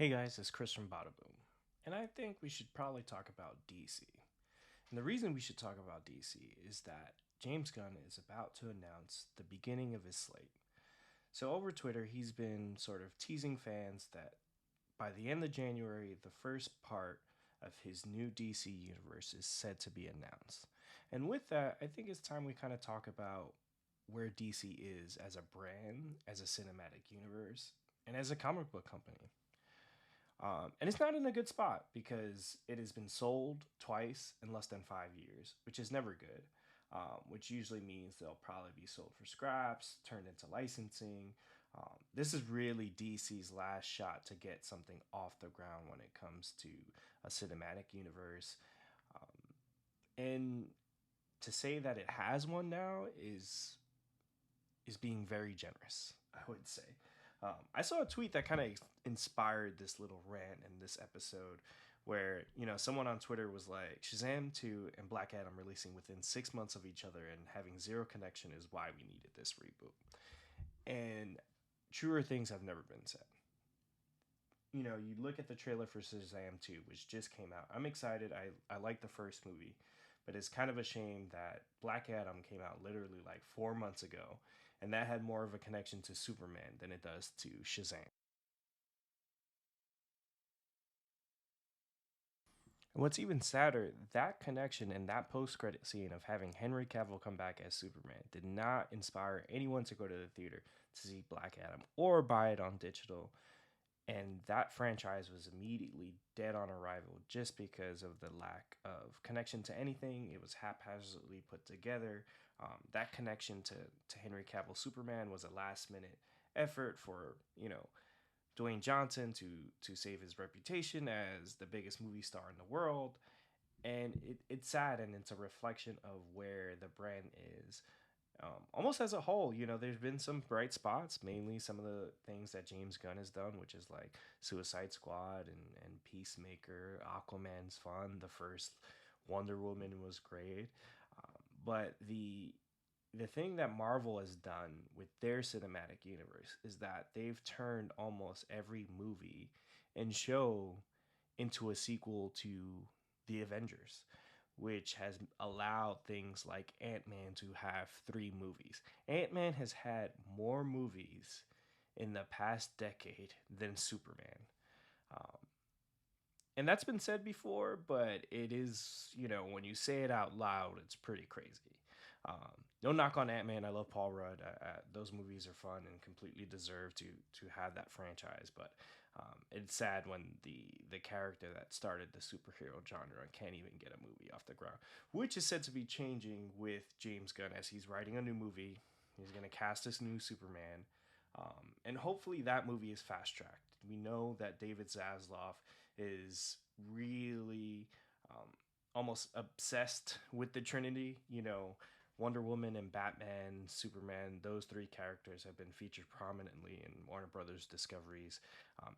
Hey guys, it's Chris from Badaboom, and I think we should probably talk about DC. And the reason we should talk about DC is that James Gunn is about to announce the beginning of his slate. So over Twitter, he's been sort of teasing fans that by the end of January, the first part of his new DC universe is said to be announced. And with that, I think it's time we kind of talk about where DC is as a brand, as a cinematic universe, and as a comic book company. And it's not in a good spot because it has been sold twice in less than 5 years, which is never good. Which usually means they'll probably be sold for scraps, turned into licensing. This is really DC's last shot to get something off the ground when it comes to a cinematic universe. And to say that it has one now is being very generous, I would say. I saw a tweet that kind of inspired this little rant in this episode where, someone on Twitter was like, Shazam 2 and Black Adam releasing within 6 months of each other and having zero connection is why we needed this reboot. And truer things have never been said. You look at the trailer for Shazam 2, which just came out. I'm excited. I like the first movie, but it's kind of a shame that Black Adam came out literally like 4 months ago, and that had more of a connection to Superman than it does to Shazam. And what's even sadder, that connection and that post-credit scene of having Henry Cavill come back as Superman did not inspire anyone to go to the theater to see Black Adam or buy it on digital. And that franchise was immediately dead on arrival just because of the lack of connection to anything. It was haphazardly put together. That connection to Henry Cavill Superman was a last minute effort for Dwayne Johnson to save his reputation as the biggest movie star in the world. And it's sad, and it's a reflection of where the brand is. Almost as a whole, there's been some bright spots, mainly some of the things that James Gunn has done, which is like Suicide Squad and Peacemaker. Aquaman's fun. The first Wonder Woman was great. But the thing that Marvel has done with their cinematic universe is that they've turned almost every movie and show into a sequel to the Avengers, which has allowed things like Ant-Man to have three movies. Ant-Man has had more movies in the past decade than Superman. Um, and that's been said before, but it is, when you say it out loud, it's pretty crazy. No knock on Ant Man. I love Paul Rudd. Those movies are fun and completely deserve to have that franchise. But it's sad when the character that started the superhero genre can't even get a movie off the ground, which is said to be changing with James Gunn as he's writing a new movie. He's going to cast this new Superman. And hopefully that movie is fast tracked. We know that David Zaslav is really almost obsessed with the Trinity. Wonder Woman and Batman, Superman, those three characters have been featured prominently in Warner Brothers Discovery's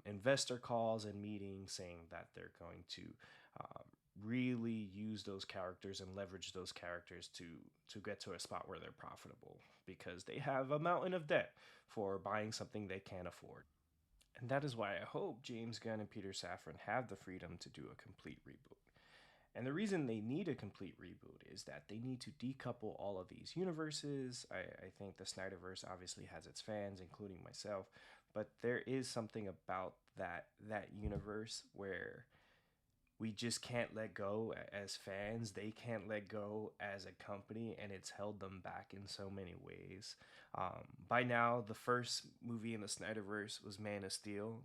investor calls and meetings, saying that they're going to really use those characters and leverage those characters to get to a spot where they're profitable because they have a mountain of debt for buying something they can't afford. And that is why I hope James Gunn and Peter Safran have the freedom to do a complete reboot. And the reason they need a complete reboot is that they need to decouple all of these universes. I think the Snyderverse obviously has its fans, including myself, but there is something about that universe where we just can't let go as fans. They can't let go as a company, and it's held them back in so many ways. By now, the first movie in the Snyderverse was Man of Steel.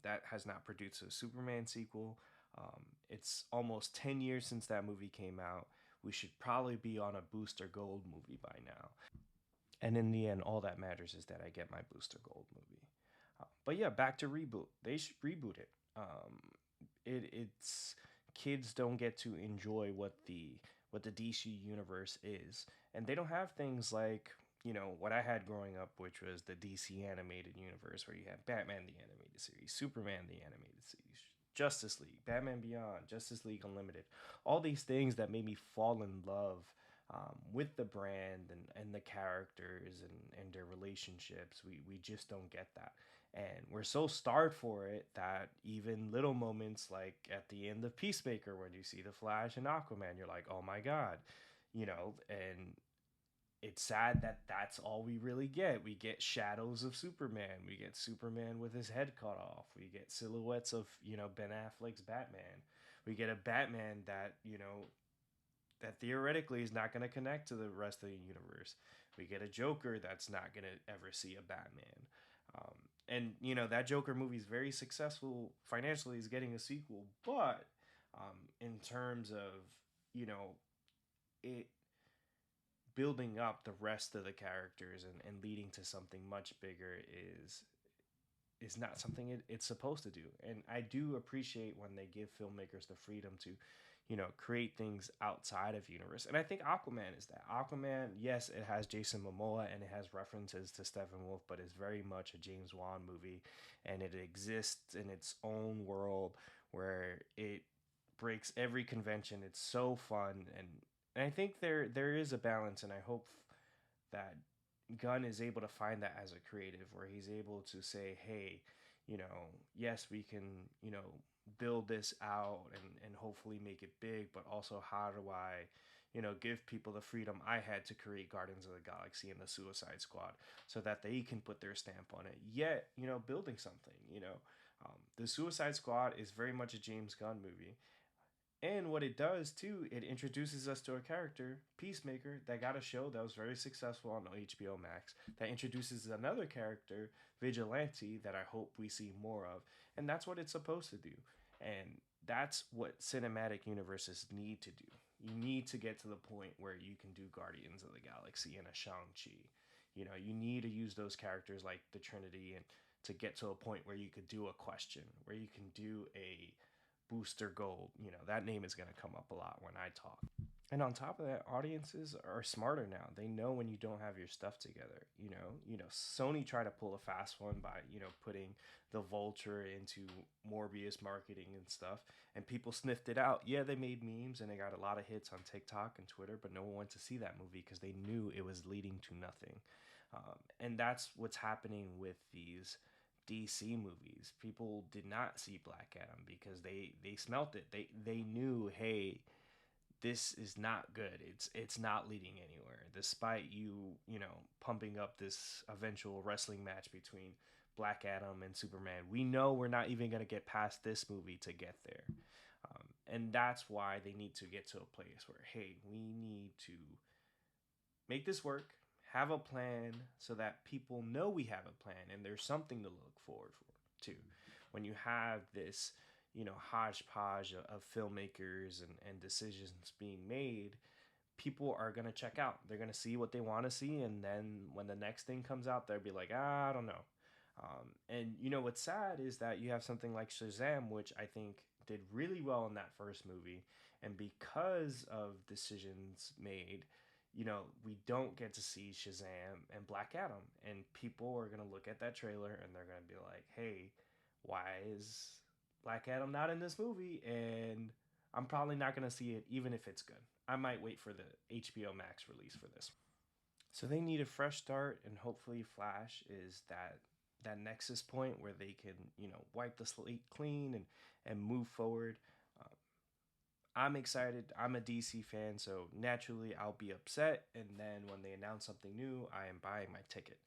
That has not produced a Superman sequel. It's almost 10 years since that movie came out. We should probably be on a Booster Gold movie by now. And in the end, all that matters is that I get my Booster Gold movie. But yeah, back to Reboot. They should reboot it. It's kids don't get to enjoy what the DC universe is, and they don't have things like what I had growing up, which was the DC animated universe, where you have Batman the animated series, Superman the animated series, Justice League, Batman Beyond, Justice League Unlimited, all these things that made me fall in love with the brand and the characters and their relationships. We just don't get that. And we're so starved for it that even little moments like at the end of Peacemaker, when you see the Flash and Aquaman, you're like, oh my God, and it's sad that that's all we really get. We get shadows of Superman. We get Superman with his head cut off. We get silhouettes of, Ben Affleck's Batman. We get a Batman that, that theoretically is not going to connect to the rest of the universe. We get a Joker that's not going to ever see a Batman. Um, and, that Joker movie is very successful financially, is getting a sequel. But in terms of, it building up the rest of the characters and leading to something much bigger is not something it's supposed to do. And I do appreciate when they give filmmakers the freedom to, create things outside of universe. And I think Aquaman is that. Aquaman, yes, it has Jason Momoa and it has references to Steppenwolf, but it's very much a James Wan movie, and it exists in its own world where it breaks every convention. It's so fun, and I think there is a balance, and I hope that Gunn is able to find that as a creative, where he's able to say, hey, yes, we can, build this out and hopefully make it big, but also how do I, give people the freedom I had to create Guardians of the Galaxy and the Suicide Squad so that they can put their stamp on it, yet, building something, the Suicide Squad is very much a James Gunn movie. And what it does too, it introduces us to a character, Peacemaker, that got a show that was very successful on HBO Max. That introduces another character, Vigilante, that I hope we see more of. And that's what it's supposed to do. And that's what cinematic universes need to do. You need to get to the point where you can do Guardians of the Galaxy and a Shang-Chi. You need to use those characters like the Trinity and to get to a point where you could do a question, where you can do a Booster Gold. That name is going to come up a lot when I talk. And on top of that, audiences are smarter now. They know when you don't have your stuff together. Sony tried to pull a fast one by, putting the Vulture into Morbius marketing and stuff, and people sniffed it out. Yeah, they made memes and they got a lot of hits on TikTok and Twitter, but no one went to see that movie because they knew it was leading to nothing. And that's what's happening with these DC movies. People did not see Black Adam because they smelt it. They knew, hey, this is not good. It's not leading anywhere. Despite pumping up this eventual wrestling match between Black Adam and Superman, we know we're not even gonna get past this movie to get there. And that's why they need to get to a place where, hey, we need to make this work, have a plan so that people know we have a plan and there's something to look forward to. When you have this, hodgepodge of filmmakers and decisions being made, people are going to check out. They're going to see what they want to see. And then when the next thing comes out, they'll be like, I don't know. And what's sad is that you have something like Shazam, which I think did really well in that first movie. And because of decisions made, we don't get to see Shazam and Black Adam. And people are going to look at that trailer and they're going to be like, hey, why is Black Adam not in this movie? And I'm probably not going to see it even if it's good. I might wait for the HBO Max release for this. So they need a fresh start, and hopefully Flash is that nexus point where they can, wipe the slate clean and move forward. I'm excited. I'm a DC fan, so naturally I'll be upset. And then when they announce something new, I am buying my ticket.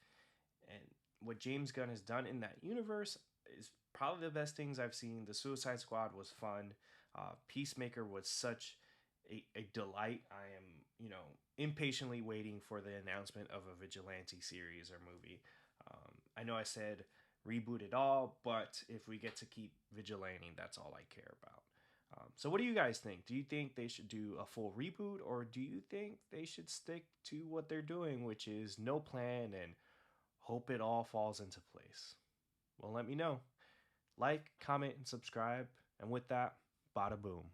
And what James Gunn has done in that universe is probably the best things I've seen. The Suicide Squad was fun. Peacemaker was such a delight. I am, impatiently waiting for the announcement of a Vigilante series or movie. I know I said reboot it all, but if we get to keep Vigilante, that's all I care about. So what do you guys think? Do you think they should do a full reboot, or do you think they should stick to what they're doing, which is no plan and hope it all falls into place? Well, let me know. Like, comment, and subscribe. And with that, bada boom.